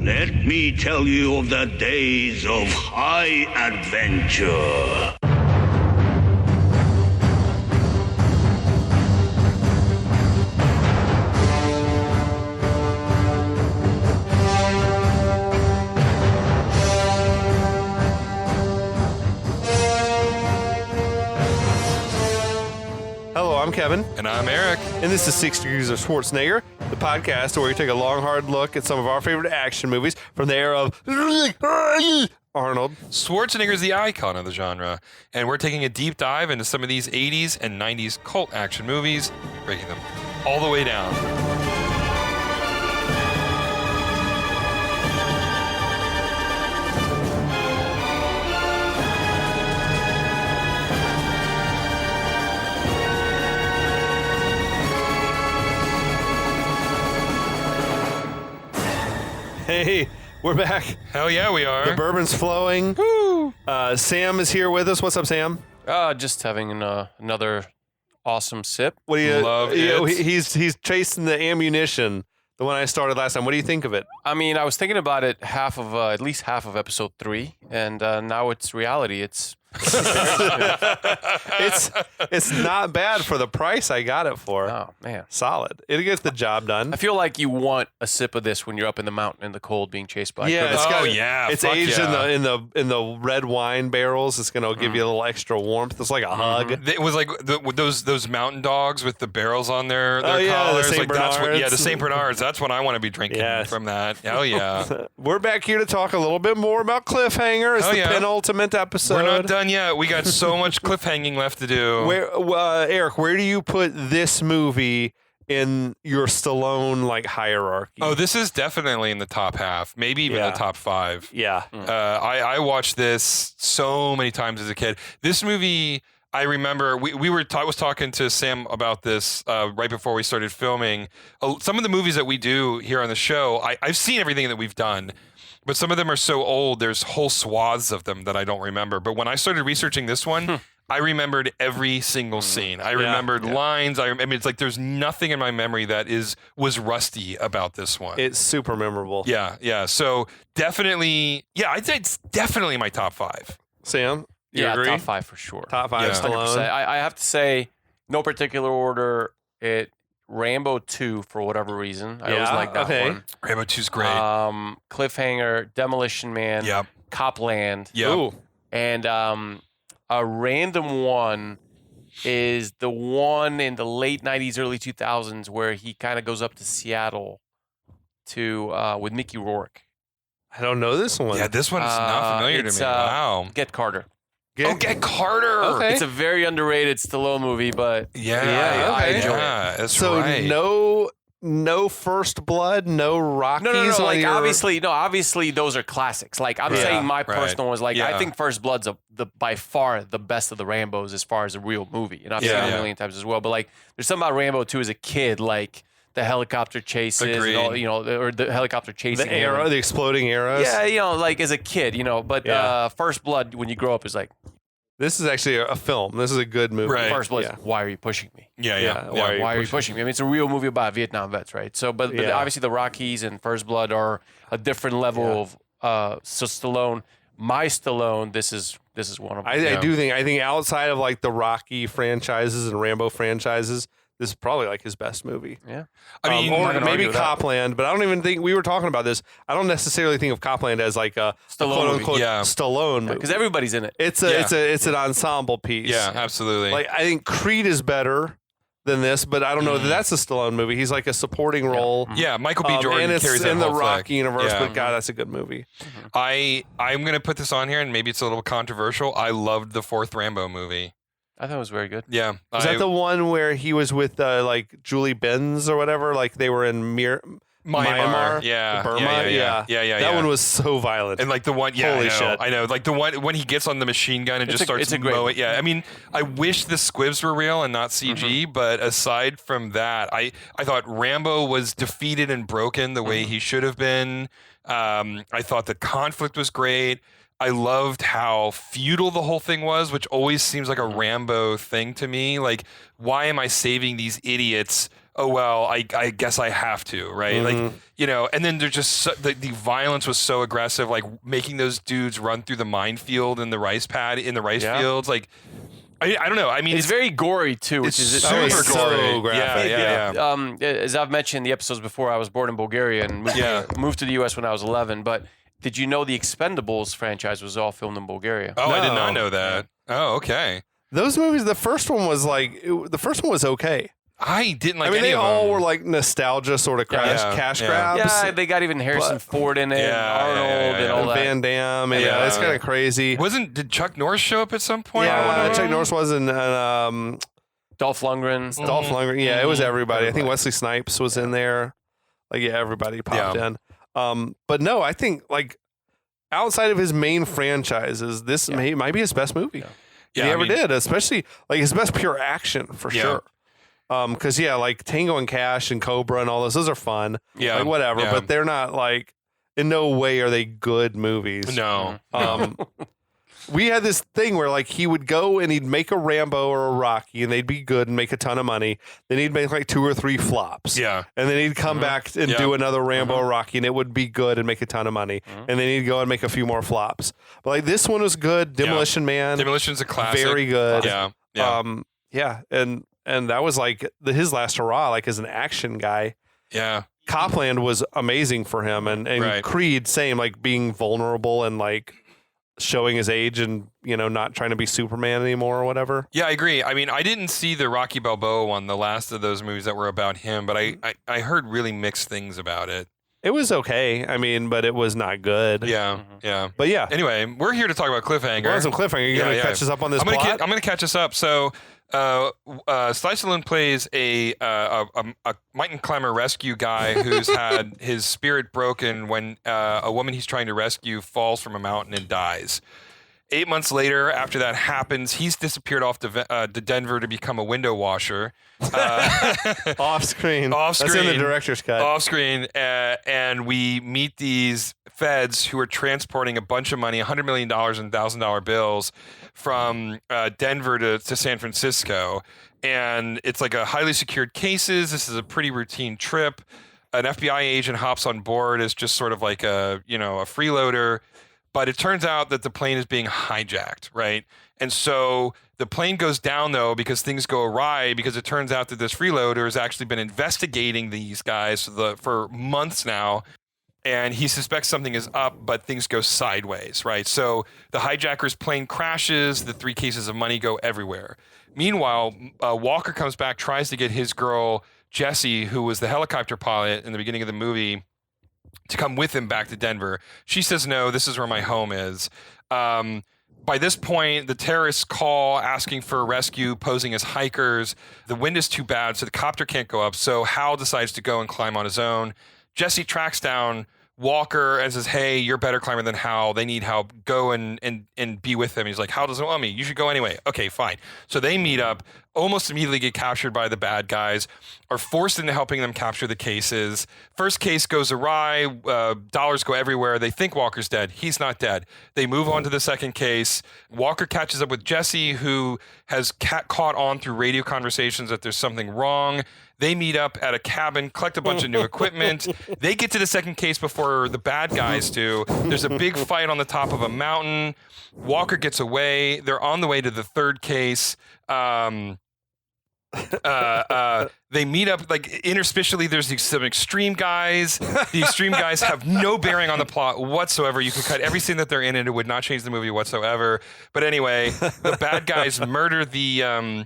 Let me tell you of the days of high adventure. Hello, I'm Kevin. And I'm Eric. And this is 6 Degrees of Schwarzenegger, the podcast where we take a long, hard look at some of our favorite action movies from the era of Arnold. Schwarzenegger is the icon of the genre, and we're taking a deep dive into some of these 80s and 90s cult action movies, breaking them all the way down. Hey, we're back. Hell yeah, we are. The bourbon's flowing. Woo! Sam is here with us. What's up, Sam? Just having another awesome sip. What do you Love it. He's chasing the ammunition, the one I started last time. What do you think of it? I mean, I was thinking about it at least half of episode 3, and now it's reality. It's It's not bad for the price I got it for. oh man. Solid. It gets the job done. I feel like you want a sip of this when you're up in the mountain in the cold, being chased by. Yeah, criminals. it's fuck aged yeah. in the red wine barrels. It's gonna give you a little extra warmth. It's like a hug. It was like those mountain dogs with the barrels on their Oh, yeah, the collars. Saint Like that's what, Bernards. the St. Bernards. That's what I want to be drinking Yes. from that. Hell yeah. We're back here to talk a little bit more about Cliffhanger. It's Oh, the yeah. penultimate episode. We're not done yet. We got so much cliffhanging left to do. Eric, where do you put this movie in your Stallone hierarchy? Oh, this is definitely in the top half, maybe even Yeah. the top 5. yeah. I watched this so many times as a kid. This movie, I remember I was talking to Sam about this right before we started filming. Some of the movies that we do here on the show, I've seen everything that we've done, but some of them are so old. There's whole swaths of them that I don't remember. But when I started researching this one, I remembered every single scene. I remembered lines. I mean, it's like there's nothing in my memory that was rusty about this one. It's super memorable. Yeah. So definitely, I'd say it's definitely my top 5. Sam, you yeah, agree? top 5 for sure. Top 5 Yeah. Stallone. 100%. I have to say, no particular order. Rambo 2 for whatever reason. I always Yeah, like that okay. one. Rambo 2's great. Cliffhanger, Demolition Man, Yep. Copland, Yep. Ooh. and a random one is the one in the late 90s, early 2000s where he kind of goes up to Seattle with Mickey Rourke. I don't know this one. Yeah, this one's not familiar to it's, me. Wow. Get Carter. Get Carter. Okay. It's a very underrated Stallone movie, but Yeah. I okay. enjoy it. Yeah, that's So right. no First Blood, no Rockies. No. on Like your- obviously those are classics. Like I'm Yeah, saying, my right. personal one's like I Yeah. think First Blood's by far the best of the Rambos as far as a real movie, and I've seen it Yeah. a million times as well. But like, there's something about Rambo 2 as a kid, like the helicopter chases, and all, Agreed. or the helicopter chasing the him. arrow, the exploding arrows. Yeah, like as a kid, But Yeah. First Blood, when you grow up, is like This is actually a film. This is a good movie. Right. First Blood. Yeah. Why are you pushing me? Yeah. Yeah, why Why are you pushing me? I mean, it's a real movie about Vietnam vets, right? So, but Yeah. obviously the Rockies and First Blood are a different level of. So Stallone, my Stallone, this is one of them. I think outside of like the Rocky franchises and Rambo franchises, this is probably like his best movie. Yeah. I mean, or not gonna maybe argue with that. Copland, but I don't even think we were talking about this. I don't necessarily think of Copland as like a Stallone quote movie. unquote Yeah. Stallone movie. Because everybody's in it. It's Yeah. it's an ensemble piece. yeah, absolutely. Like I think Creed is better than this, but I don't know that that's a Stallone movie. He's like a supporting role. yeah, Michael B. And Jordan it's carries that in the whole Rocky flick. universe, Yeah. but God, that's a good movie. I'm gonna put this on here, and maybe it's a little controversial. I loved the 4th Rambo movie. I thought it was very good. Yeah, Is that the one where he was with like Julie Benz or whatever? Like they were in Myanmar? Yeah, Burma? yeah. That one was so violent. And like the one, yeah, Holy I know, shit. I know. Like the one when he gets on the machine gun and It's just starts it's a great mowing. one. Yeah, I mean, I wish the squibs were real and not CG. But aside from that, I thought Rambo was defeated and broken the way he should have been. I thought the conflict was great. I loved how futile the whole thing was, which always seems like a Rambo thing to me. Like, why am I saving these idiots oh well, I guess I have to, right? Like, you know, and then there's just the violence was so aggressive, like making those dudes run through the minefield in the rice fields, like. I don't know. I mean, it's very gory too, which is super so gory. graphic. Yeah. As I've mentioned in the episodes before, I was born in Bulgaria and moved to the U.S. when I was 11. But did you know the Expendables franchise was all filmed in Bulgaria? Oh, I did not know that. Oh, okay. Those movies, the first one was okay. I didn't like. I mean, any they of all them. were like nostalgia sort of cash grabs. Yeah, they got even Harrison Ford in it, and Arnold, and all And that. Van Damme. And it's kind of crazy. Did Chuck Norris show up at some point? Yeah, Chuck Norris was in Dolph Lundgren. Dolph Lundgren. Yeah, it was everybody. I think Wesley Snipes was in there. Like, everybody popped in. But no, I think like outside of his main franchises, this might be his best movie. He ever did, especially like his best pure action for sure. Because like Tango and Cash and Cobra and all those are fun. Yeah, like whatever, but they're not like in no way are they good movies. No. We had this thing where like he would go and he'd make a Rambo or a Rocky and they'd be good and make a ton of money. Then he'd make like 2 or 3 flops. Yeah. And then he'd come back and do another Rambo or Rocky and it would be good and make a ton of money. And then he'd go and make a few more flops. But like this one was good. Demolition Man. Demolition's a classic. Very good. Yeah. And that was like his last hurrah, like as an action guy. Yeah. Copland was amazing for him, and Creed, same, like being vulnerable and like showing his age and, you know, not trying to be Superman anymore or whatever. Yeah, I agree. I mean, I didn't see the Rocky Balboa one, the last of those movies that were about him, but I heard really mixed things about it. It was okay. I mean, but it was not good. Yeah, yeah. But yeah. Anyway, we're here to talk about Cliffhanger. We're on some Cliffhanger. You're going to catch us up on this plot? I'm going to catch us up. So, Sly Stallone plays a mountain climber rescue guy who's had his spirit broken when a woman he's trying to rescue falls from a mountain and dies. 8 months later, after that happens, he's disappeared off to Denver to become a window washer. Off screen. Off screen. That's in the director's cut. Off screen. And we meet these feds who are transporting a bunch of money, $100 million in $1,000 bills from Denver to San Francisco. And it's like a highly secured cases. This is a pretty routine trip. An FBI agent hops on board as just sort of like a freeloader. But it turns out that the plane is being hijacked, right? And so the plane goes down, though, because things go awry, because it turns out that this freeloader has actually been investigating these guys for months now, and he suspects something is up, but things go sideways, right? So the hijacker's plane crashes, the 3 cases of money go everywhere. Meanwhile, Walker comes back, tries to get his girl, Jessie, who was the helicopter pilot in the beginning of the movie, to come with him back to Denver. She says, no, this is where my home is. By this point, the terrorists call asking for a rescue, posing as hikers. The wind is too bad, so the copter can't go up. So Hal decides to go and climb on his own. Jesse tracks down Walker and says, hey, you're a better climber than Hal. They need help. Go and be with him. He's like, Hal doesn't want me. You should go anyway. Okay, fine. So they meet up, almost immediately get captured by the bad guys, are forced into helping them capture the cases. First case goes awry. Dollars go everywhere. They think Walker's dead. He's not dead. They move on to the second case. Walker catches up with Jesse, who has caught on through radio conversations that there's something wrong. They meet up at a cabin, collect a bunch of new equipment. They get to the second case before the bad guys do. There's a big fight on the top of a mountain. Walker gets away. They're on the way to the third case. They meet up, like, interspecially, there's some extreme guys. The extreme guys have no bearing on the plot whatsoever. You could cut every scene that they're in and it would not change the movie whatsoever. But anyway, the bad guys murder the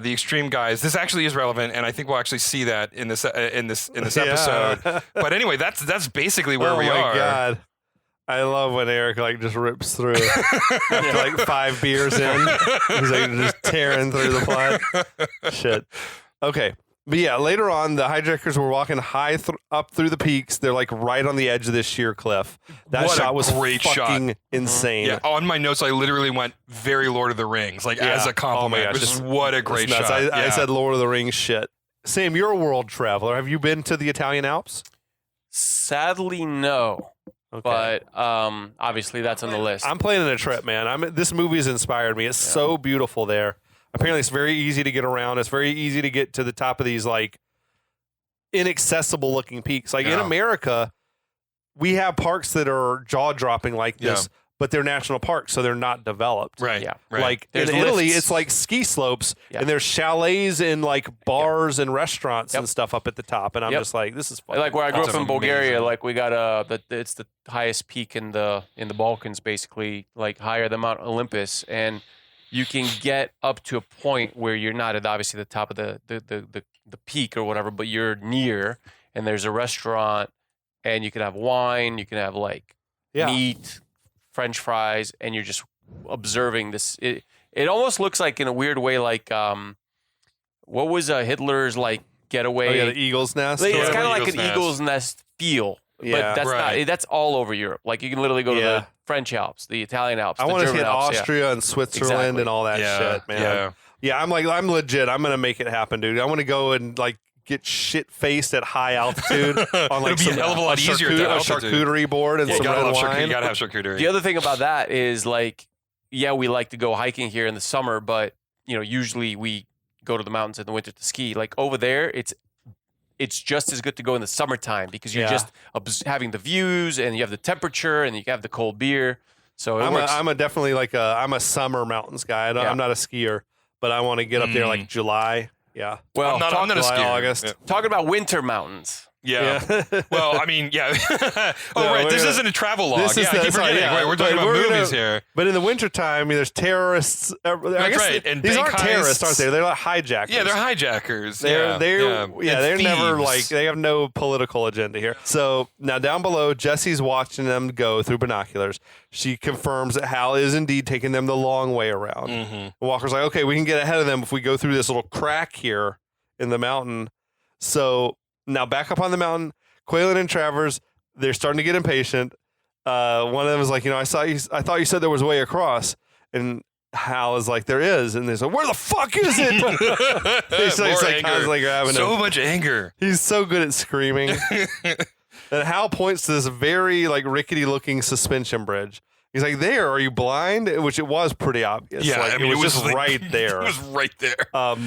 extreme guys. This actually is relevant, and I think we'll actually see that in this episode. But anyway, that's basically where we are. Oh my God. I love when Eric like just rips through after like 5 beers in. He's like just tearing through the plot. Shit. Okay. But yeah, later on, the hijackers were walking high up through the peaks. They're like right on the edge of this sheer cliff. That shot was great fucking insane. Yeah, on my notes, I literally went very Lord of the Rings, like as a compliment. Oh my gosh, Just what a great shot. I said Lord of the Rings shit. Sam, you're a world traveler. Have you been to the Italian Alps? Sadly, no. Okay. But obviously that's on the list. I'm planning a trip, man. This movie's inspired me. It's so beautiful there. Apparently, it's very easy to get around. It's very easy to get to the top of these like inaccessible looking peaks. Like in America, we have parks that are jaw dropping like this, but they're national parks, so they're not developed. Right. Yeah. Right. Like There's in Italy, lifts. it's like ski slopes, and there's chalets and like bars and restaurants and stuff up at the top. And I'm just like, this is fun. Like where I grew up in Bulgaria, amazing. like we got it's the highest peak in the Balkans, basically, like higher than Mount Olympus, and you can get up to a point where you're not at obviously the top of the peak or whatever, but you're near, and there's a restaurant, and you can have wine, you can have like meat, French fries, and you're just observing this. It almost looks like in a weird way, like what was Hitler's like getaway? Oh, yeah, the Eagle's Nest. Like, or it's whatever. kind of like an Eagle's Eagle's Nest feel. Yeah. But that's Right. not. That's all over Europe. Like you can literally go to the French Alps, the Italian Alps, I the want to German hit Alps. Austria and Switzerland Exactly. and all that shit, man. Yeah. Yeah, I'm legit. I'm gonna make it happen, dude. I want to go and like get shit faced at high altitude on like It'll be a hell of a lot easier at that a altitude. charcuterie board and You some gotta red love wine. you gotta have charcuterie. The other thing about that is like, yeah, we like to go hiking here in the summer, but usually we go to the mountains in the winter to ski. Like over there, it's just as good to go in the summertime because you're just having the views and you have the temperature and you have the cold beer. So I'm definitely like I'm a summer mountains guy. I'm not a skier, but I want to get up there like July. Yeah. well, I'm not a July, skier. August. Yeah. talking about winter mountains. Yeah. Well, I mean, yeah. Right. This isn't a travel log. This is I keep forgetting. We're talking about movies here. But in the wintertime, there's terrorists. I guess right, and these bank aren't terrorists, heists. aren't they? They're like hijackers. Yeah, they're hijackers. They're never thieves. like they have no political agenda here. So now down below, Jesse's watching them go through binoculars. She confirms that Hal is indeed taking them the long way around. Mm-hmm. Walker's like, okay, we can get ahead of them if we go through this little crack here in the mountain. So now back up on the mountain, Quaylen and Travers, they're starting to get impatient. One of them is like, I thought you said there was a way across. And Hal is like, there is. And they're like, where the fuck is it? He's More like anger. constantly grabbing So him. much anger. He's so good at screaming. And Hal points to this very like rickety looking suspension bridge. He's like, there, are you blind? Which it was pretty obvious. Yeah, like, I mean, it was just like- right there. It was right there.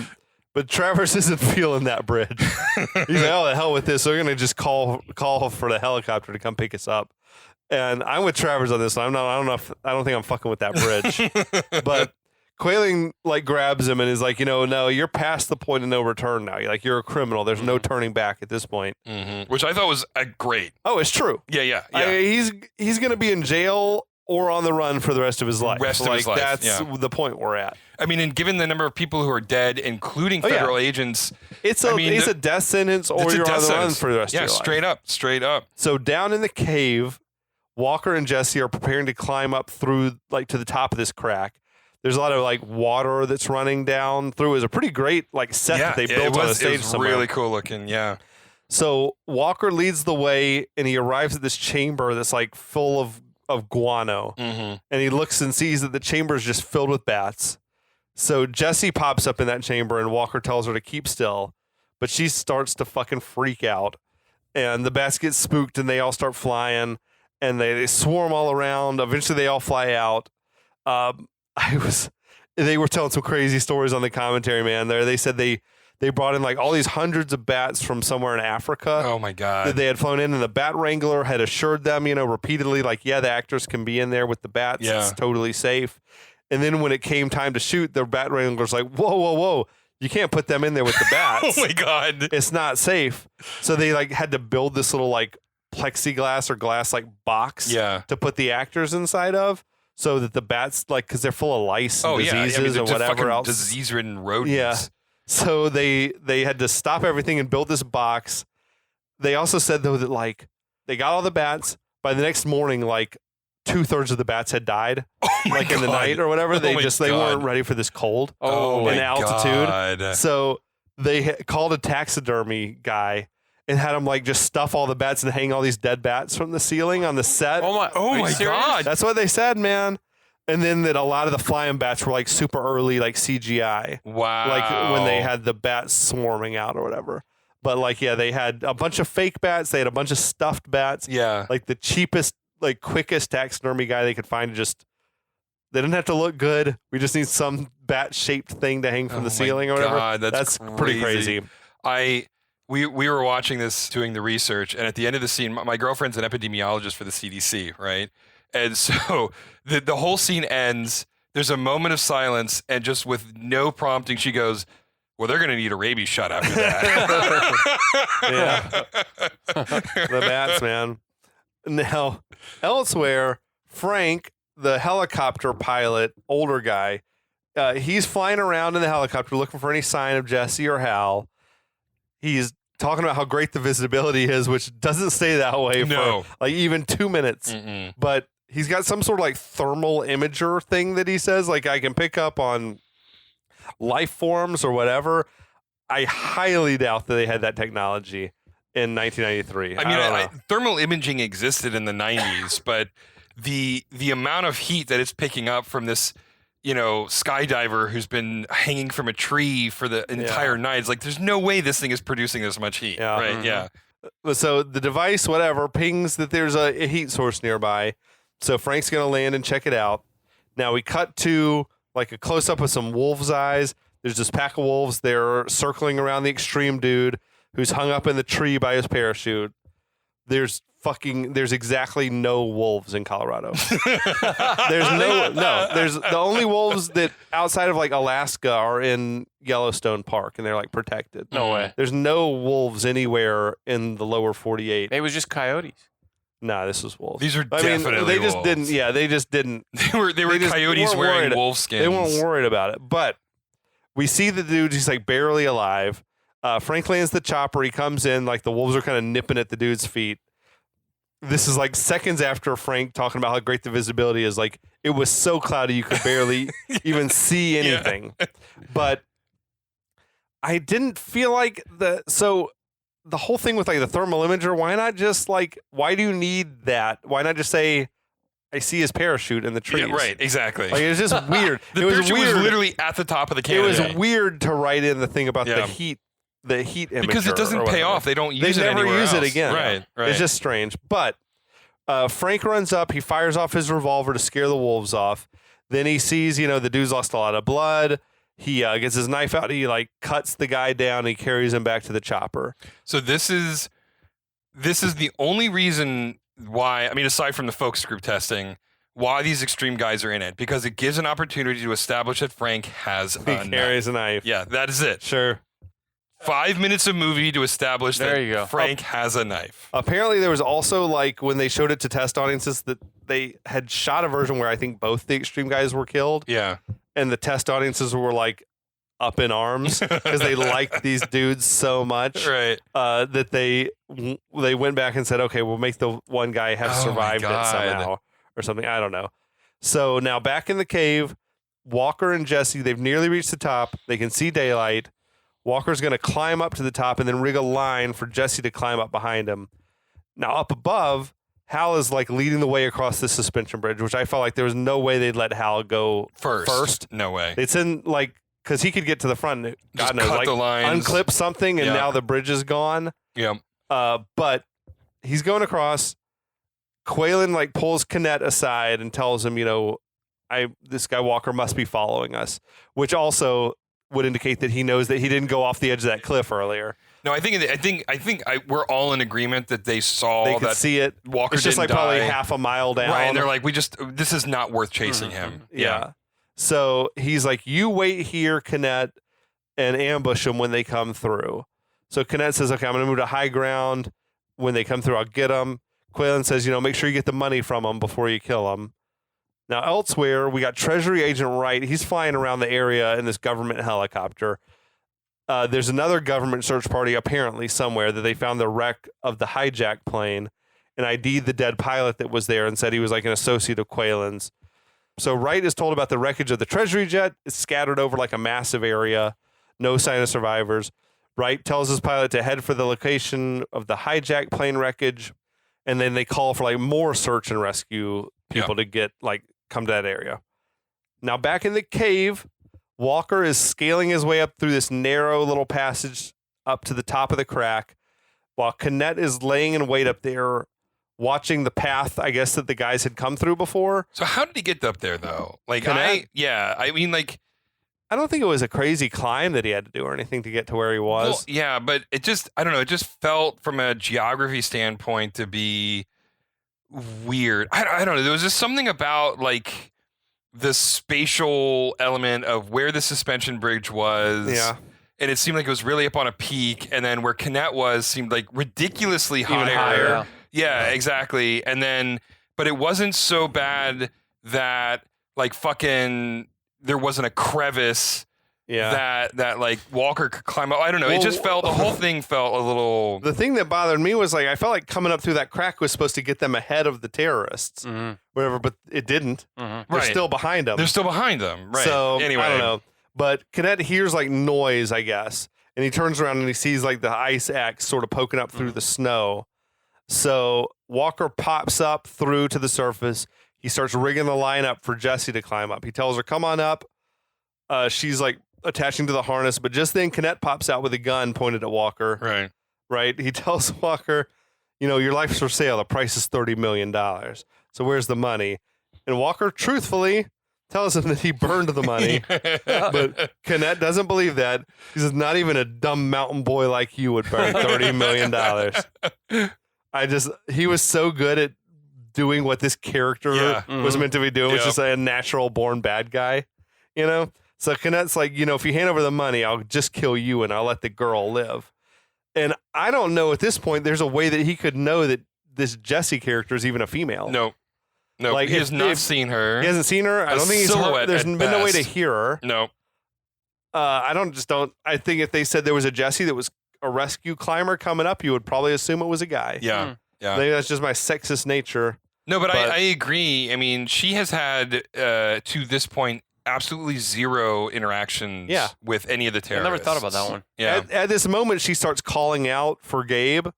But Travers isn't feeling that bridge. He's like, oh, the hell with this. We're going to just call for the helicopter to come pick us up. And I'm with Travers on this one. I don't think I'm fucking with that bridge. But Quaylen like grabs him and is like, no, you're past the point of no return now. You're a criminal. There's no turning back at this point. Mm-hmm. Which I thought was great. Oh, it's true. Yeah. He's going to be in jail or on the run for the rest of his life. That's the point we're at. I mean, and given the number of people who are dead, including federal agents, it's a death sentence or you're on the run for the rest of your life. Straight up. So down in the cave, Walker and Jesse are preparing to climb up through like to the top of this crack. There's a lot of like water that's running down through. It was a pretty great like set that they built on a stage it was somewhere. really cool looking. Yeah. So Walker leads the way and he arrives at this chamber that's like full of guano. Mm-hmm. And he looks and sees that the chamber is just filled with bats. So Jesse pops up in that chamber and Walker tells her to keep still, but she starts to fucking freak out. And the bats get spooked and they all start flying and they swarm all around. Eventually they all fly out. They were telling some crazy stories on the commentary, man. They said they brought in like all these hundreds of bats from somewhere in Africa. Oh my God. That they had flown in, and the bat wrangler had assured them, repeatedly, like, yeah, the actors can be in there with the bats. Yeah. It's totally safe. And then when it came time to shoot, the bat wrangler's like, whoa. You can't put them in there with the bats. Oh my God. It's not safe. So they like had to build this little like plexiglass or glass like box to put the actors inside of so that the bats, like, because they're full of lice and diseases and whatever else. Disease-ridden rodents. Yeah. So they had to stop everything and build this box. They also said, though, that like they got all the bats. By the next morning, like 2/3 of the bats had died, like in the night or whatever. They weren't ready for this cold and altitude. God. So they called a taxidermy guy and had him like just stuff all the bats and hang all these dead bats from the ceiling on the set. Oh my God. That's what they said, man. And then that a lot of the flying bats were like super early, like CGI. Wow. Like when they had the bats swarming out or whatever. But like, yeah, they had a bunch of fake bats. They had a bunch of stuffed bats. Yeah. Like the cheapest, like quickest taxidermy guy they could find just They didn't have to look good. We just need some bat-shaped thing to hang from the ceiling or whatever. God, that's pretty crazy. We were watching this, doing the research, and at the end of the scene, my girlfriend's an epidemiologist for the CDC, right? And so the whole scene ends. There's a moment of silence, and just with no prompting, she goes, "Well, they're going to need a rabies shot after that." Yeah. The bats, man. Now, elsewhere, Frank, the helicopter pilot, older guy, he's flying around in the helicopter looking for any sign of Jesse or Hal. He's talking about how great the visibility is, which doesn't stay that way for like even 2 minutes. Mm-mm. But he's got some sort of like thermal imager thing that he says, like I can pick up on life forms or whatever. I highly doubt that they had that technology in 1993. I mean, thermal imaging existed in the 90s, but the amount of heat that it's picking up from this, skydiver who's been hanging from a tree for the entire night, it's like there's no way this thing is producing this much heat. Yeah. Right? Mm-hmm. Yeah. So the device, whatever, pings that there's a heat source nearby. So Frank's going to land and check it out. Now we cut to like a close-up of some wolves' eyes. There's this pack of wolves. They're circling around the extreme dude who's hung up in the tree by his parachute. There's exactly no wolves in Colorado. There's the only wolves that outside of like Alaska are in Yellowstone Park and they're like protected. No way. There's no wolves anywhere in the lower 48. It was just coyotes. Nah, this was wolves. These are definitely they just wolves. didn't. Yeah, they just didn't. They were coyotes wearing wolf skins. They weren't worried about it. But we see the dude. He's like barely alive. Frank lands the chopper. He comes in like the wolves are kind of nipping at the dude's feet. This is like seconds after Frank talking about how great the visibility is. Like it was so cloudy you could barely even see anything. Yeah. But I didn't feel like the whole thing with like the thermal imager. Why do you need that? Why not just say, I see his parachute in the trees? Yeah, right, exactly. Like, it was just weird. The parachute was literally at the top of the canopy. It was weird to write in the thing about the heat imager. Because it doesn't pay off. They don't use it anywhere They never use else. it again. Right. It's just strange. But Frank runs up. He fires off his revolver to scare the wolves off. Then he sees, the dude's lost a lot of blood. He gets his knife out. He like cuts the guy down. And he carries him back to the chopper. So this is the only reason why, I mean, aside from the focus group testing, why these extreme guys are in it. Because it gives an opportunity to establish that Frank has a knife. He carries a knife. Yeah, that is it. Sure. 5 minutes of movie to establish that Frank has a knife. Apparently, there was also like when they showed it to test audiences that they had shot a version where I think both the extreme guys were killed. Yeah. And the test audiences were like up in arms because they liked these dudes so much, right? That they went back and said, okay, we'll make the one guy have survived it somehow or something. I don't know. So now back in the cave, Walker and Jesse, they've nearly reached the top. They can see daylight. Walker's going to climb up to the top and then rig a line for Jesse to climb up behind him. Now up above, Hal is like leading the way across the suspension bridge, which I felt like there was no way they'd let Hal go first. No way. It's in like, because he could get to the front, God knows, cut like the lines. Unclip something, and now the bridge is gone. Yeah. But he's going across. Quaylen like pulls Kinnett aside and tells him, this guy Walker must be following us, which also would indicate that he knows that he didn't go off the edge of that cliff earlier. No, I think we're all in agreement that they saw they could that see it. Walker it's just didn't like probably die. half a mile down. Right, and they're like, this is not worth chasing him. Yeah. So he's like, you wait here, Kinnett, and ambush them when they come through. So Kinnett says, okay, I'm going to move to high ground. When they come through, I'll get them. Quaylen says, make sure you get the money from them before you kill them. Now, elsewhere, we got Treasury Agent Wright. He's flying around the area in this government helicopter. There's another government search party, apparently, somewhere that they found the wreck of the hijacked plane and ID'd the dead pilot that was there and said he was like an associate of Quaylen's. So Wright is told about the wreckage of the Treasury jet. It's scattered over like a massive area. No sign of survivors. Wright tells his pilot to head for the location of the hijacked plane wreckage. And then they call for like more search and rescue people to get come to that area. Now back in the cave, Walker is scaling his way up through this narrow little passage up to the top of the crack while Kinnett is laying in wait up there watching the path, I guess, that the guys had come through before. So how did he get up there though? Like Canet? I mean like I don't think it was a crazy climb that he had to do or anything to get to where he was. well, yeah, but it just I don't know, it just felt from a geography standpoint to be weird. I don't know. There was just something about like the spatial element of where the suspension bridge was. Yeah. And it seemed like it was really up on a peak, and then where Canet was seemed like ridiculously Even higher. higher. Yeah, exactly. And then, but it wasn't so bad that like fucking there wasn't a crevice Yeah. that like Walker could climb up. I don't know. It just felt the whole thing felt a little. The thing that bothered me was like I felt like coming up through that crack was supposed to get them ahead of the terrorists, whatever, but it didn't. They're Right. still behind them. They're still behind them, right? So Anyway, I don't know. But Canet hears like noise, I guess, and he turns around and he sees like the ice axe sort of poking up through the snow. So Walker pops up through to the surface. He starts rigging the line up for Jesse to climb up. He tells her, "Come on up." She's like attaching to the harness, but just then Canet pops out with a gun pointed at Walker. right. Right? He tells Walker, your life's for sale. The price is $30 million. So where's the money? And Walker truthfully tells him that he burned the money. But Canet doesn't believe that. He says, not even a dumb mountain boy like you would burn $30 million. He was so good at doing what this character was meant to be doing, which is a natural born bad guy, So Canet's like, if you hand over the money, I'll just kill you and I'll let the girl live. And I don't know at this point, there's a way that he could know that this Jesse character is even a female. No, Like, he has not seen her. He hasn't seen her. I don't think he's heard. There's been no way to hear her. No. I think if they said there was a Jesse that was a rescue climber coming up, you would probably assume it was a guy. Yeah. Yeah. Maybe that's just my sexist nature. No, but I agree. I mean, she has had, to this point, absolutely zero interactions with any of the I terrorists. never thought about that one. Yeah. At this moment, she starts calling out for Gabe,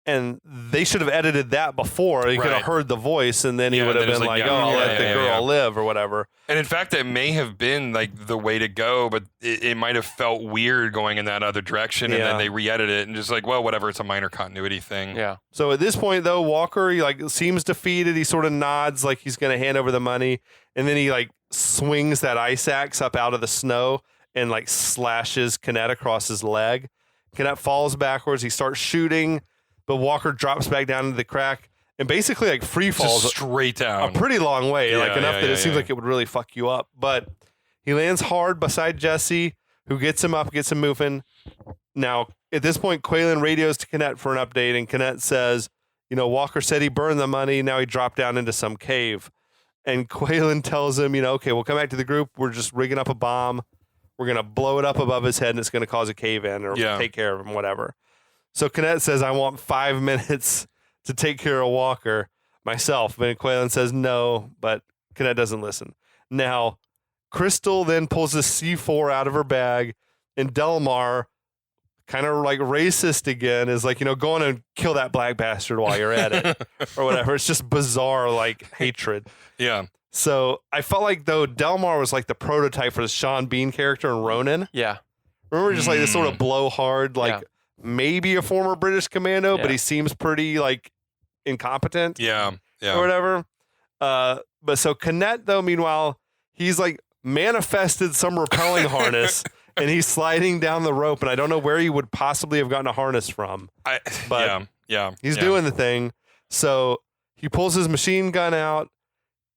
and they should have edited that before. He could have heard the voice, and then he would have been like, I'll let the girl live or whatever. And in fact, it may have been like the way to go, but it might have felt weird going in that other direction, and then they re-edited it and just like, well, whatever, it's a minor continuity thing. Yeah. So at this point, though, Walker, he like seems defeated. He sort of nods like he's going to hand over the money, and then he like swings that ice axe up out of the snow and like slashes Canet across his leg. Canet falls backwards. He starts shooting, but Walker drops back down into the crack and basically like free falls Just straight down a pretty long way, like enough that it seems yeah. like it would really fuck you up. But he lands hard beside Jesse, who gets him up, gets him moving. Now, at this point, Quaylen radios to Canet for an update, and Canet says, Walker said he burned the money. Now he dropped down into some cave. And Quaylen tells him, okay, we'll come back to the group. We're just rigging up a bomb. We're going to blow it up above his head, and it's going to cause a cave-in or take care of him, whatever. So Canet says, I want 5 minutes to take care of Walker myself. And Quaylen says no, but Canet doesn't listen. Now, Crystal then pulls a C4 out of her bag, and Delmar, kind of like racist again, is like, go on and kill that black bastard while you're at it or whatever. It's just bizarre, like hatred. Yeah. So I felt like, though, Delmar was like the prototype for the Sean Bean character in Ronin. Yeah. Remember, just like this sort of blowhard, like maybe a former British commando, but he seems pretty like incompetent. Yeah. Yeah. Or whatever. But so Canet, though, meanwhile, he's like manifested some rappelling harness and he's sliding down the rope. And I don't know where he would possibly have gotten a harness from. But he's doing the thing. So he pulls his machine gun out.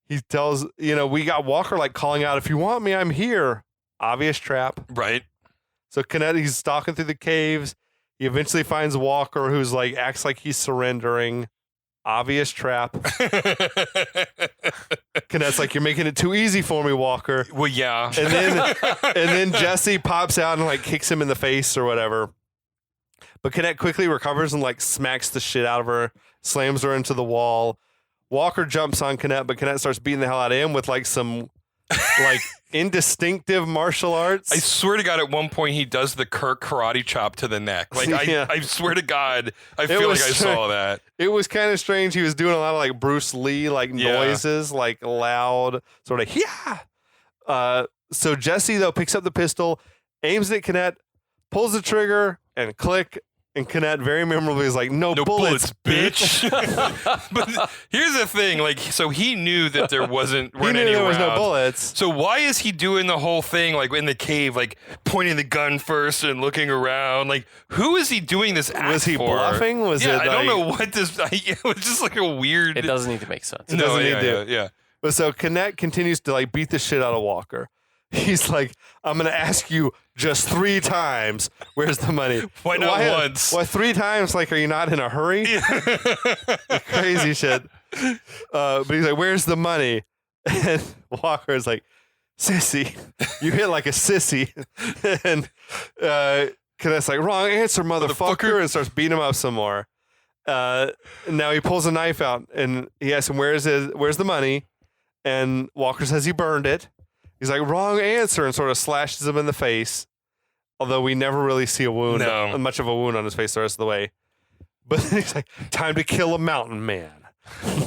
He tells, we got Walker like calling out, if you want me, I'm here. Obvious trap. Right. So Canet, he's stalking through the caves. He eventually finds Walker, who's like, acts like he's surrendering. Obvious trap. Canet's like, you're making it too easy for me, Walker. Well, yeah. And then Jesse pops out and like kicks him in the face or whatever. But Canet quickly recovers and like smacks the shit out of her, slams her into the wall. Walker jumps on Canet, but Canet starts beating the hell out of him with like some like indistinctive martial arts. I swear to God, at one point he does the Kirk karate chop to the neck. Like I swear to God, I feel like I saw that. It was kind of strange. He was doing a lot of like Bruce Lee like noises, like loud sort of so Jesse though picks up the pistol, aims it at Canet, pulls the trigger, and click, And Kenneth very memorably is like, no bullets, bitch. But here's the thing, like, so he knew that there weren't He knew any there was no rounds. bullets. So why is he doing the whole thing, like in the cave, like pointing the gun first and looking around? Like, who is he doing this act Was he for? bluffing? Was yeah, it I don't like- know what this. It was just like a weird. It doesn't need to make sense. It doesn't yeah, need to. yeah. But so Kenneth continues to like beat the shit out of Walker. He's like, I'm gonna ask you just 3 times. Where's the money? Why not once? Why 3 times? Like, are you not in a hurry? Crazy shit. But he's like, where's the money? And Walker is like, sissy, you hit like a sissy. And Kenneth's like, wrong answer, motherfucker, and starts beating him up some more. Now he pulls a knife out and he asks him, where's the money? And Walker says he burned it. He's like, wrong answer, and sort of slashes him in the face. Although we never really see a wound, No. much of a wound on his face the rest of the way. But then he's like, time to kill a mountain man.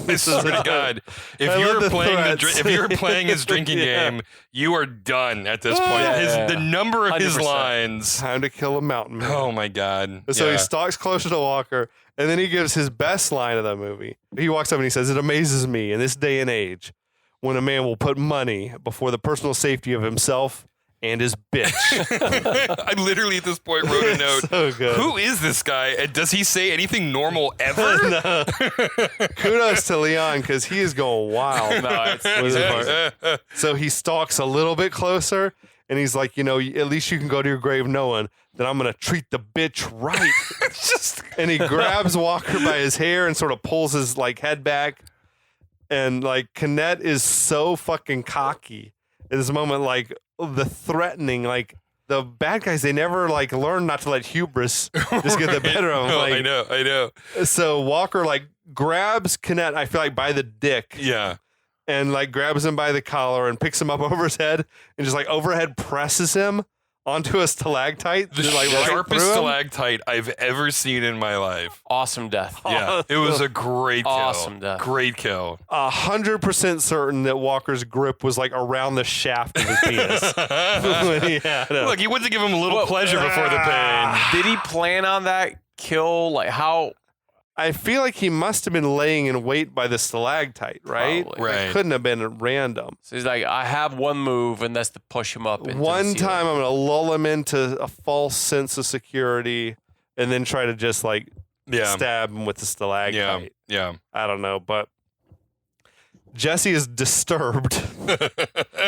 I swear to God, if I you love were the playing threats. if you were playing his drinking Yeah. game, you are done at this point. Yeah. The number of his 100%. lines. Time to kill a mountain man. Oh my God. So Yeah. he stalks closer to Walker, and then he gives his best line of the movie. He walks up and he says, it amazes me in this day and age when a man will put money before the personal safety of himself and his bitch. I literally at this point wrote a note. So good. Who is this guy? And does he say anything normal ever? No. Kudos to Leon because he is going wild. No, it's With easy. his part. So he stalks a little bit closer, and he's like, at least you can go to your grave knowing that I'm going to treat the bitch right. It's just And he grabs Walker by his hair and sort of pulls his like head back. And like Kenneth is so fucking cocky in this moment, like the threatening, like the bad guys, they never like learn not to let hubris just get the better of them. No, Like, I know. So Walker like grabs Kenneth, I feel like by the dick, Yeah. and like grabs him by the collar and picks him up over his head and just like overhead presses him onto a stalactite. The just, like, right sharpest through him. stalactite I've ever seen in my life. Awesome death. Yeah. It was a great kill. Awesome death. Great kill. 100% certain that Walker's grip was like around the shaft of his penis. When he had him. Look, he went to give him a little Well, pleasure before the pain. Did he plan on that kill? Like how? I feel like he must have been laying in wait by the stalactite, right? Probably. Right. It couldn't have been random. So he's like, I have one move, and that's to push him up. Into the One ceiling. time I'm going to lull him into a false sense of security and then try to just like Yeah. stab him with the stalactite. Yeah. Yeah. I don't know, but Jesse is disturbed.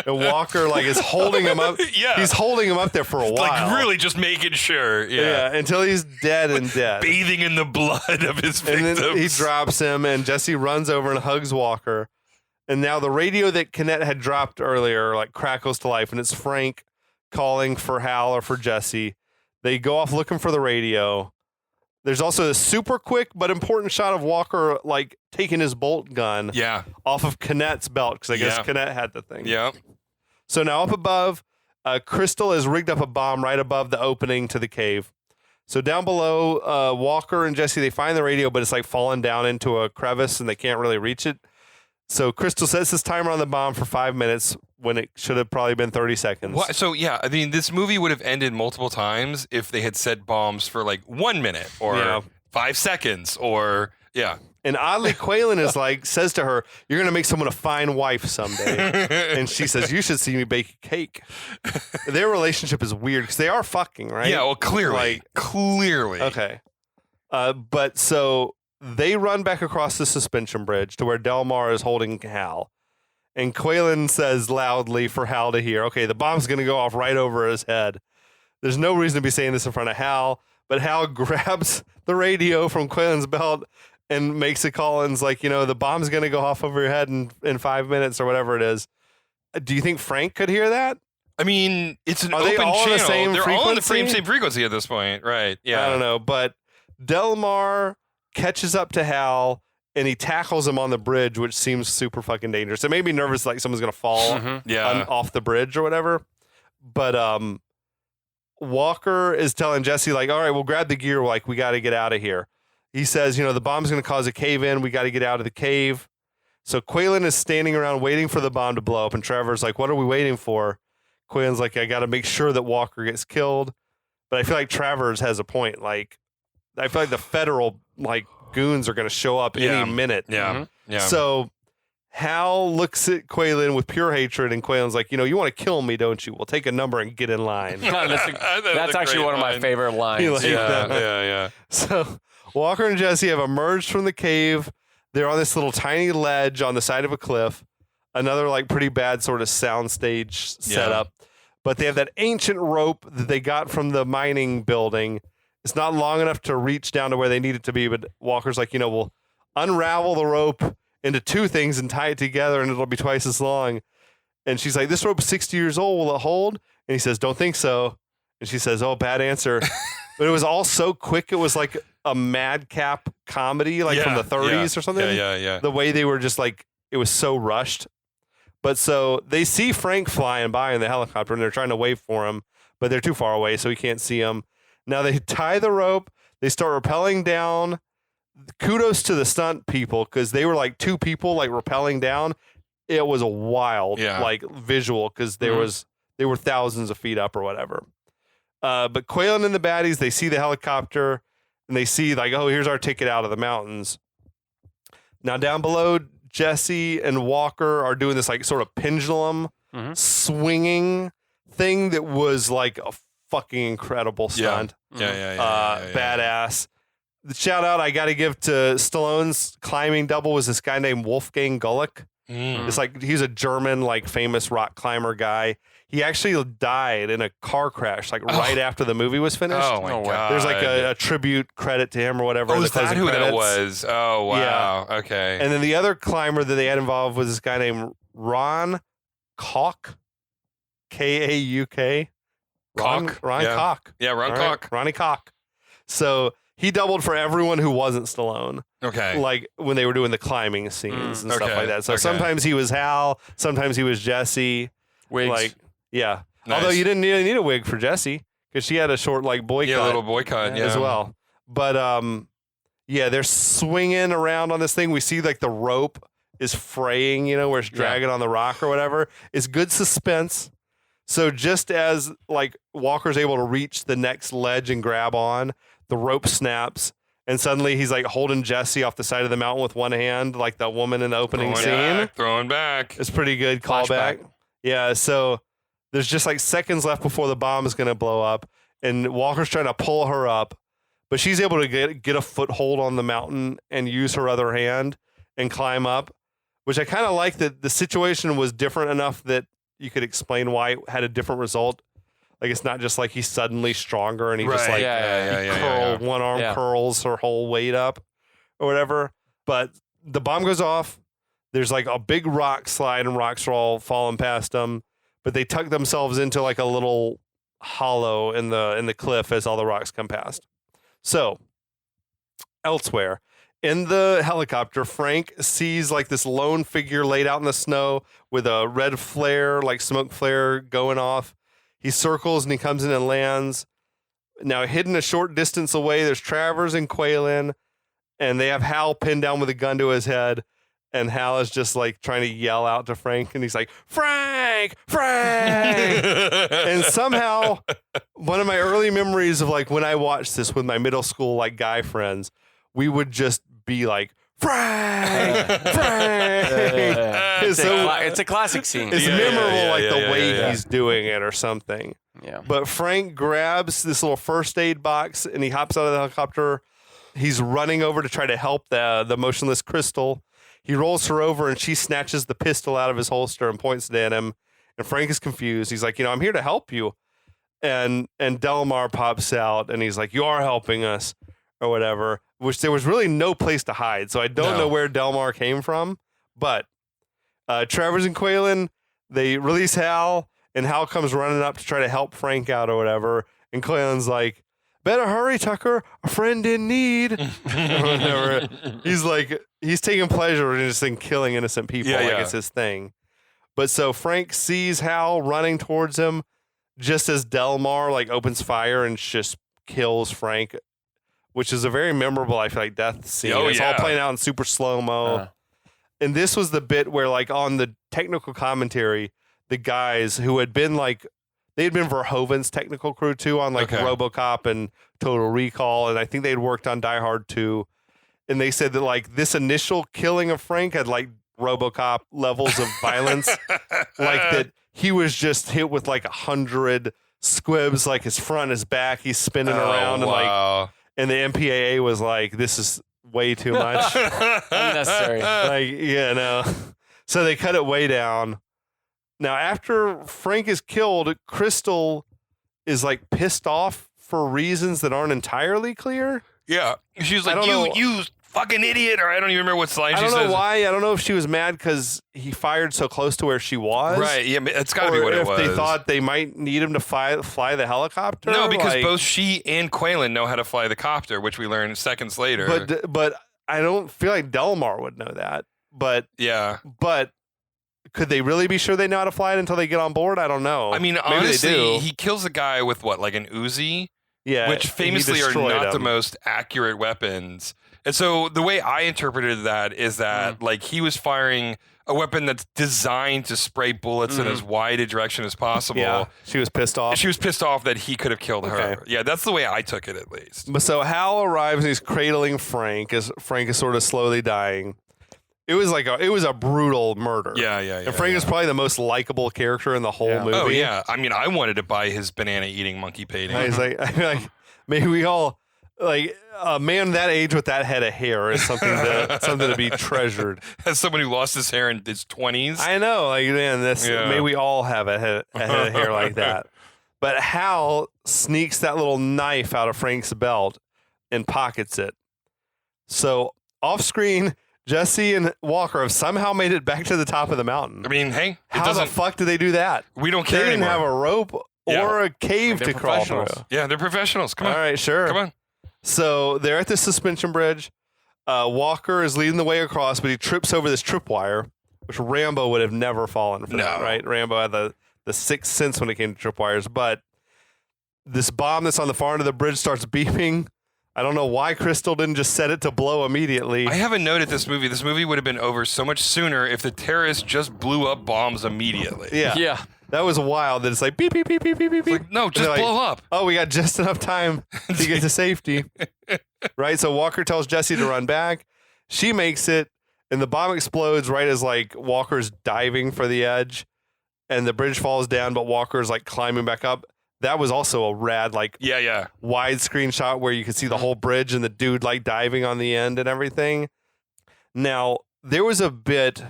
And Walker like is holding him up. Yeah. He's holding him up there for a while. Like really just making sure. Yeah, until he's dead and dead. Bathing in the blood of his And victims. then he drops him, and Jesse runs over and hugs Walker. And now the radio that Kenneth had dropped earlier like crackles to life, and it's Frank calling for Hal or for Jesse. They go off looking for the radio. There's also a super quick but important shot of Walker like taking his bolt gun Yeah. off of Kenneth's belt because I guess Yeah. Kenneth had the thing. Yeah. So now up above, Crystal has rigged up a bomb right above the opening to the cave. So down below, Walker and Jesse, they find the radio, but it's like falling down into a crevice and they can't really reach it. So Crystal sets this timer on the bomb for 5 minutes when it should have probably been 30 seconds. What? So yeah, I mean, this movie would have ended multiple times if they had set bombs for like 1 minute or Yeah. 5 seconds or yeah. And oddly, Quaylen is like, says to her, you're going to make someone a fine wife someday. And she says, you should see me bake a cake. Their relationship is weird because they are fucking, right? Yeah. Well, clearly, Like- clearly. Okay. But so they run back across the suspension bridge to where Delmar is holding Hal. And Quaylen says loudly for Hal to hear, okay, the bomb's going to go off right over his head. There's no reason to be saying this in front of Hal, but Hal grabs the radio from Quaylen's belt and makes a call and's like, the bomb's going to go off over your head in 5 minutes or whatever it is. Do you think Frank could hear that? I mean, it's an Are they open all on channel. the same They're all on the frequency? same frequency at this point, right? Yeah. I don't know, but Delmar catches up to Hal and he tackles him on the bridge, which seems super fucking dangerous. It made me nervous, like someone's gonna fall Yeah. off the bridge or whatever. But Walker is telling Jesse, like, all right, we'll grab the gear. Like, we got to get out of here. He says, the bomb's gonna cause a cave in. We got to get out of the cave. So Quaylen is standing around waiting for the bomb to blow up, and Trevor's like, what are we waiting for? Quaylen's like, I got to make sure that Walker gets killed. But I feel like Travers has a point. Like, I feel like the federal like goons are going to show up any minute. Yeah. Yeah. So Hal looks at Quaylen with pure hatred, and Quaylen's like, you want to kill me, don't you? Well, take a number and get in line. That's actually one of my favorite lines. Yeah. So Walker and Jesse have emerged from the cave. They're on this little tiny ledge on the side of a cliff. Another like pretty bad sort of soundstage setup. But they have that ancient rope that they got from the mining building. It's not long enough to reach down to where they need it to be, but Walker's like, we'll unravel the rope into two things and tie it together and it'll be twice as long. And she's like, this rope's 60 years old. Will it hold? And he says, don't think so. And she says, oh, bad answer. But it was all so quick. It was like a madcap comedy, like from the 30s or something. Yeah. The way they were just like, it was so rushed. But so they see Frank flying by in the helicopter and they're trying to wave for him, but they're too far away, so he can't see him. Now they tie the rope. They start rappelling down. Kudos to the stunt people because they were like two people like rappelling down. It was a wild like visual because they were thousands of feet up or whatever. But Quaylen and the baddies, they see the helicopter and they see like, oh, here's our ticket out of the mountains. Now down below, Jesse and Walker are doing this like sort of pendulum swinging thing that was like a fucking incredible stunt. Badass. The shout out I got to give to Stallone's climbing double was this guy named Wolfgang Gulick. It's like he's a German like famous rock climber guy. He actually died in a car crash like right after the movie was finished. Oh my god! There's like a tribute credit to him or whatever. Oh, is that who that was? Oh wow. Yeah. Okay. And then the other climber that they had involved was this guy named Ron Koch, K-A-U-K. Ron Koch. Yeah, Ron Koch. Ronnie Koch. So he doubled for everyone who wasn't Stallone. Okay. Like when they were doing the climbing scenes and stuff like that. So sometimes he was Hal, sometimes he was Jesse. Wigs. Like, yeah. Nice. Although you didn't need a wig for Jesse because she had a short like boy cut. Yeah, a little boy cut. As well. But they're swinging around on this thing. We see like the rope is fraying, where it's dragging on the rock or whatever. It's good suspense. So just as like Walker's able to reach the next ledge and grab on, the rope snaps, and suddenly he's like holding Jesse off the side of the mountain with one hand, like that woman in the opening scene. Throwing back. It's pretty good callback. Yeah, so there's just like seconds left before the bomb is going to blow up, and Walker's trying to pull her up, but she's able to get a foothold on the mountain and use her other hand and climb up, which I kind of like that the situation was different enough that you could explain why it had a different result. Like it's not just like he's suddenly stronger and he just like one arm curls her whole weight up or whatever. But the bomb goes off. There's like a big rock slide and rocks are all falling past them. But they tuck themselves into like a little hollow in the cliff as all the rocks come past. So elsewhere in the helicopter, Frank sees like this lone figure laid out in the snow with a red flare, like smoke flare going off. He circles and he comes in and lands. Now, hidden a short distance away, there's Travers and Quaylen, and they have Hal pinned down with a gun to his head. And Hal is just like trying to yell out to Frank, and he's like, Frank! And somehow, one of my early memories of like when I watched this with my middle school like guy friends, we would just be like, Frank! It's a classic scene. It's memorable, the way he's doing it or something. Yeah. But Frank grabs this little first aid box and he hops out of the helicopter. He's running over to try to help the motionless Crystal. He rolls her over and she snatches the pistol out of his holster and points it at him. And Frank is confused. He's like, I'm here to help you. And Delmar pops out and he's like, you are helping us or whatever, which there was really no place to hide. So I don't know where Delmar came from. But Travers and Quaylen, they release Hal, and Hal comes running up to try to help Frank out or whatever. And Quaylen's like, better hurry, Tucker. A friend in need. Whatever. He's taking pleasure in just killing innocent people. It's his thing. But so Frank sees Hal running towards him just as Delmar opens fire and just kills Frank, which is a very memorable, I feel like, death scene. It's all playing out in super slow-mo. And this was the bit where, on the technical commentary, the guys who had been, they had been Verhoeven's technical crew too on like RoboCop and Total Recall, and I think they'd worked on Die Hard 2. And they said that like this initial killing of Frank had like RoboCop levels of violence, like that he was just hit with like 100 squibs, like his front, his back, he's spinning around, and like, and the MPAA was like, this is way too much, Unnecessary. like, yeah, no. So they cut it way down. Now, after Frank is killed, Crystal is like pissed off for reasons that aren't entirely clear. Yeah, she was like, you fucking idiot, or I don't even remember what line she says. I don't know why. I don't know if she was mad because he fired so close to where she was. Right, yeah, it's got to be what it was. Or if they thought they might need him to fly the helicopter. No, because both she and Quaylen know how to fly the copter, which we learned seconds later. But I don't feel like Delmar would know that. But yeah. But could they really be sure they know how to fly it until they get on board? I don't know. I mean, maybe honestly, he kills a guy with what, like an Uzi? Yeah, which famously are not the most accurate weapons. And so the way I interpreted that is that like he was firing a weapon that's designed to spray bullets in as wide a direction as possible. Yeah, she was pissed off. She was pissed off that he could have killed her. Yeah, that's the way I took it at least. But so Hal arrives and he's cradling Frank as Frank is sort of slowly dying. It was a brutal murder. Yeah. And Frank is probably the most likable character in the whole movie. Oh yeah. I mean, I wanted to buy his banana eating monkey painting. He's like maybe we all like a man that age with that head of hair is something to be treasured. As someone who lost his hair in his 20s. I know, like man, maybe we all have a head of hair like that. But Hal sneaks that little knife out of Frank's belt and pockets it. So off screen, Jesse and Walker have somehow made it back to the top of the mountain. I mean, hey, how the fuck did they do that? We don't care They didn't anymore. have a rope or a cave to crawl through. Yeah, they're professionals. Come on. All right, sure. Come on. So they're at the suspension bridge. Walker is leading the way across, but he trips over this tripwire, which Rambo would have never fallen for. That, right? Rambo had the sixth sense when it came to tripwires. But this bomb that's on the far end of the bridge starts beeping. I don't know why Crystal didn't just set it to blow immediately. I have a note at this movie. This movie would have been over so much sooner if the terrorists just blew up bombs immediately. Yeah. That was wild. That it's like beep, beep, beep, beep, beep, beep, beep. Like, no, just blow up. Oh, we got just enough time to get to safety. Right? So Walker tells Jesse to run back. She makes it, and the bomb explodes right as like Walker's diving for the edge, and the bridge falls down, but Walker's like climbing back up. That was also a rad, like, widescreen shot where you could see the whole bridge and the dude like diving on the end and everything. Now, there was a bit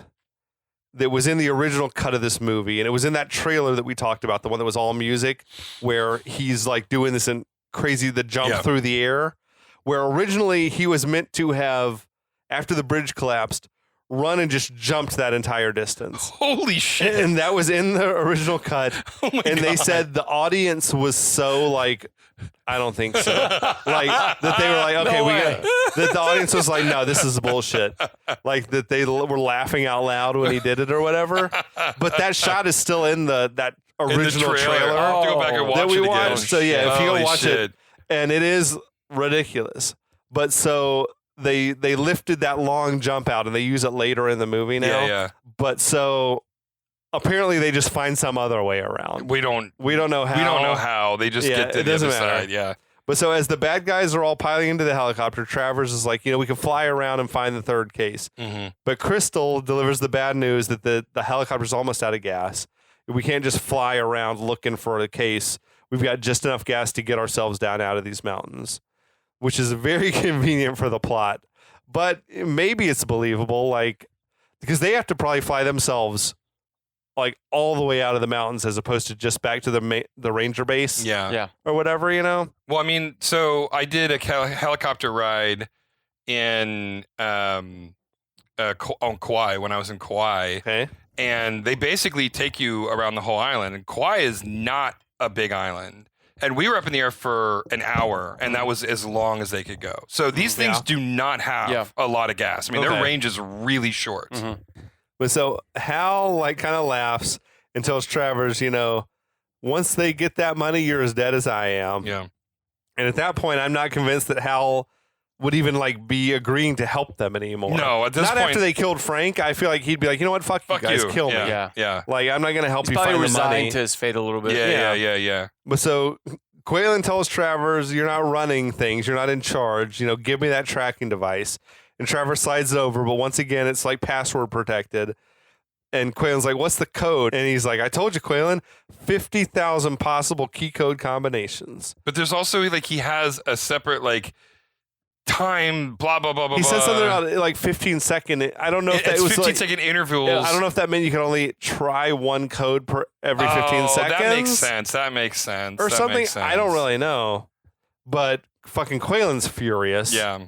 that was in the original cut of this movie, and it was in that trailer that we talked about, the one that was all music, where he's like doing this the jump through the air, where originally he was meant to have, after the bridge collapsed, run and just jumped that entire distance. Holy shit. And that was in the original cut. Oh my and God. they said the audience was so like, I don't think so. Like that they were like, okay, that the audience was like, no, this is bullshit. Like that they were laughing out loud when he did it or whatever. But that shot is still in that original trailer. I'll have to go back and watch that we it again. watched. So yeah, if you go Holy watch shit. it, and it is ridiculous. But so they lifted that long jump out and they use it later in the movie now. Yeah. But so apparently they just find some other way around. We don't know how. We don't know how. They just get to it the other doesn't matter. side. Yeah. But so as the bad guys are all piling into the helicopter, Travers is like, we can fly around and find the third case. Mm-hmm. But Crystal delivers the bad news that the helicopter's almost out of gas. We can't just fly around looking for the case. We've got just enough gas to get ourselves down out of these mountains, which is very convenient for the plot. But maybe it's believable, like, because they have to probably fly themselves like all the way out of the mountains as opposed to just back to the ranger base. Yeah. Or whatever, Well, I mean, so I did a helicopter ride in on Kauai when I was in Kauai. Okay. And they basically take you around the whole island. And Kauai is not a big island. And we were up in the air for an hour, and that was as long as they could go. So these things do not have a lot of gas. I mean, their range is really short. Mm-hmm. But so Hal like kind of laughs and tells Travers, once they get that money, you're as dead as I am. Yeah. And at that point, I'm not convinced that Hal would even like be agreeing to help them anymore. No, at this not point, after they killed Frank. I feel like he'd be like, you know what, fuck you guys, kill me. Yeah. Like I'm not gonna help He's you probably find the money. resigned to his fate a little bit. Yeah. But so Quaylen tells Travers, "You're not running things. You're not in charge. You know, give me that tracking device." And Travers slides it over, but once again, it's like password protected. And Quaylen's like, "What's the code?" And he's like, "I told you, Quaylen, 50,000 possible key code combinations." But there's also like he has a separate like time, blah blah blah blah. He said something about like 15-second. I don't know if that it's was 15-second intervals. I don't know if that meant you could only try one code per every 15 seconds. That makes sense. That makes sense. Or that something. Makes sense. I don't really know. But fucking Quaylen's furious. Yeah.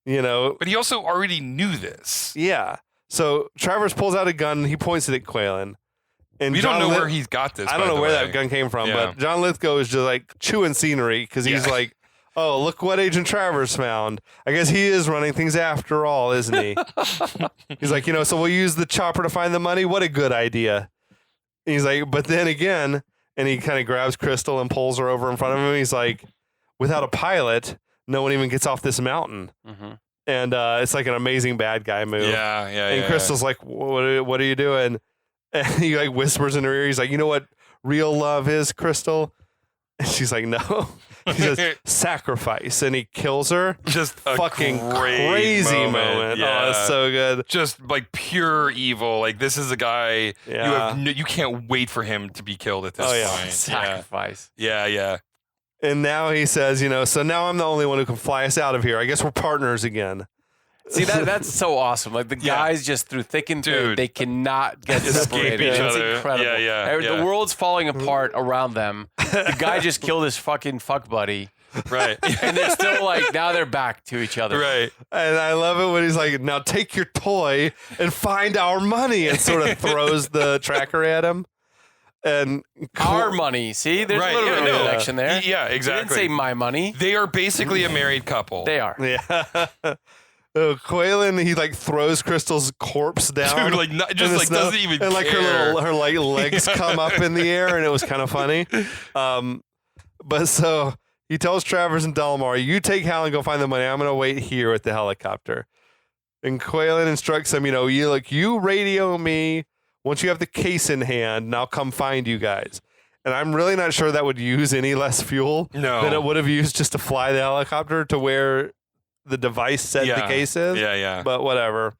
You know. But he also already knew this. Yeah. So Travers pulls out a gun. He points it at Quaylen. And We don't know where he's got this. I don't know where that gun came from, but John Lithgow is just like chewing scenery because he's like, "Oh, look what Agent Travers found. I guess he is running things after all, isn't he?" He's like, so we'll use the chopper to find the money. What a good idea. And he's like, but then again, and he kind of grabs Crystal and pulls her over in front of him. He's like, without a pilot, no one even gets off this mountain. Mm-hmm. And it's like an amazing bad guy move. Yeah. And Crystal's like, what are you doing? And he like whispers in her ear. He's like, you know what real love is, Crystal? And she's like, no. He says, sacrifice. And he kills her. Just a fucking great crazy moment. Yeah. Oh, that's so good. Just like pure evil. Like this is a guy Yeah. you can't wait for him to be killed at this point. Sacrifice. Yeah. And now he says, so now I'm the only one who can fly us out of here. I guess we're partners again. See, that's so awesome. Like the guys just through thick and thin, they cannot get separated. each It's other. incredible. Yeah. The world's falling apart around them. The guy just killed his fucking fuck buddy. Right. And they're still like, now they're back to each other. Right. And I love it when he's like, now take your toy and find our money, and sort of throws the tracker at him. And Our money. See, there's a little bit of a connection there. Yeah, exactly. He didn't say my money. They are basically a married couple. They are. Yeah. Quaylen, he like throws Crystal's corpse down. Dude, like in just the like snow, doesn't even and like care. her like legs come up in the air, and it was kind of funny. But so he tells Travers and Delmar, "You take Hal and go find the money. I'm gonna wait here at the helicopter." And Quaylen instructs him, you radio me once you have the case in hand, and I'll come find you guys. And I'm really not sure that would use any less fuel than it would have used just to fly the helicopter to where the device said the case is. Yeah. But whatever.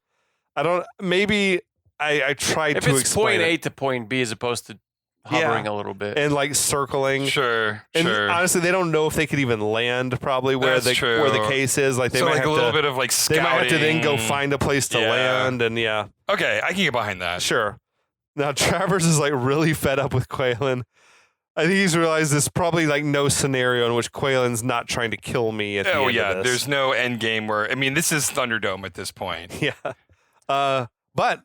Maybe I tried If to it's explain point it. A to point B as opposed to hovering a little bit. And like circling. Sure. And honestly, they don't know if they could even land probably where That's the where the case is. Like they might have a little to, bit of like they scouting. might have to then go find a place to land. And Okay, I can get behind that. Sure. Now Travers is like really fed up with Quaylen. I think he's realized there's probably like no scenario in which Quaylen's not trying to kill me at the end of this. There's no end game where this is Thunderdome at this point. Yeah. But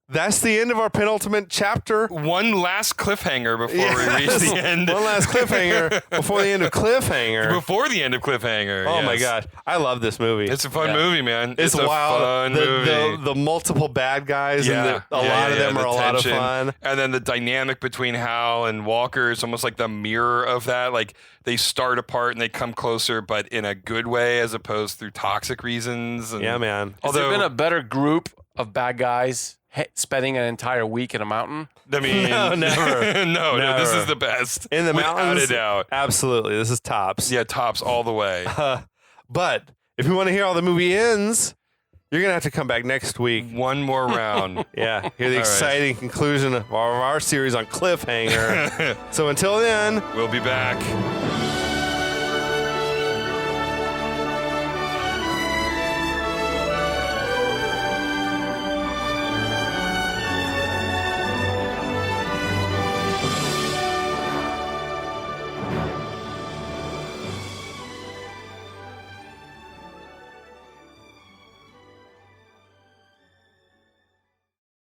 that's the end of our penultimate chapter. One last cliffhanger before we reach the end. One last cliffhanger before the end of Cliffhanger. Before the end of Cliffhanger. Oh my gosh. I love this movie. It's a fun movie, man. It's a wild. fun movie. The multiple bad guys, and a lot of them are a lot of fun. And then the dynamic between Hal and Walker is almost like the mirror of that. Like they start apart and they come closer, but in a good way as opposed through toxic reasons. And yeah, man. Has there been a better group of bad guys spending an entire week in a mountain? No, never. No, this is the best. In the mountains? Without a doubt. Absolutely. This is tops. Yeah, tops all the way. But if you want to hear how the movie ends, you're going to have to come back next week. One more round. Yeah, hear the exciting conclusion of our series on Cliffhanger. So until then, we'll be back.